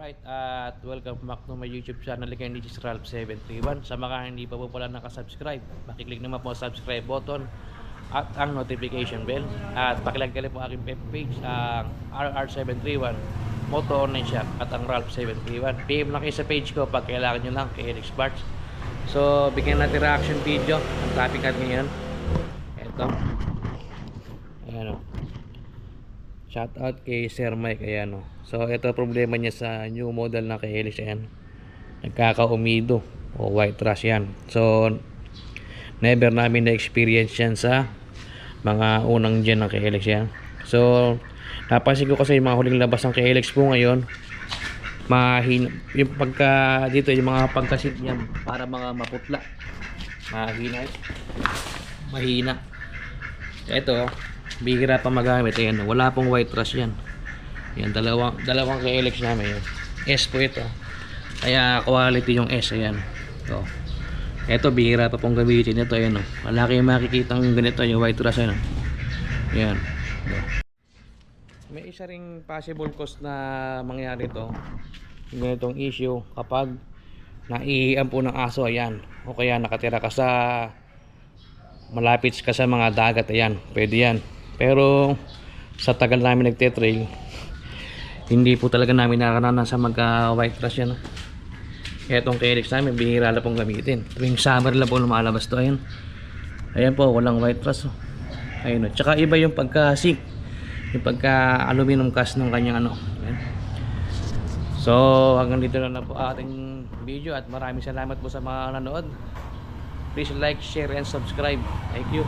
Alright, at welcome back to my YouTube channel again. This is Ralph731. Sa mga hindi pa po pala nakasubscribe, pakiclick naman po ang subscribe button at ang notification bell. At pakilike po aking page, ang RR731 Moto Online Shop at ang Ralph731. PM lang kayo sa page ko pag kailangan nyo lang kay Alex Parts. So, bigyan natin reaction video. Ang topic natin ngayon, eto. Ayan o. Shout out kay Sir Mike, ayan o. So ito problema niya sa new model na kay Helix, ayan. Nagkakaumido o white rust yan. So never namin na-experience yan sa mga unang gen ng kay Helix yan. So napansin ko kasi yung mga huling labas ng kay Helix po ngayon, mahina yung pagka dito, yung mga pagkasit niyan para mga maputla, mahina. Ito bihira pa magamit, ayan, wala pong white rust yan. Yan, dalawang kay Helix namin yun. S po ito, kaya quality yung S, ayan. Ito bihira pa pong gamitin ito, ayan, wala kayong makikita ng ganito yung white rust, ayan. Yan. May isa ring possible cause na mangyari to, yung ganitong issue, kapag naiiam po ng aso, ayan, o kaya nakatira ka sa malapit ka sa mga dagat, ayan, pwede yan. Pero sa tagal namin nagte-trail, hindi po talaga namin naranasan magka white rust yan. Etong kay Helix namin bihira lang pong gamitin, tuwing summer lang po lumalabas to, ayan. Ayan po, walang white rust, ayun. Tsaka iba yung pagka-sink, yung pagka-aluminum cast ng kanyang ano, ayan. So hanggang dito na po ating video at maraming salamat po sa mga nanood. Please like, share and subscribe. Thank you.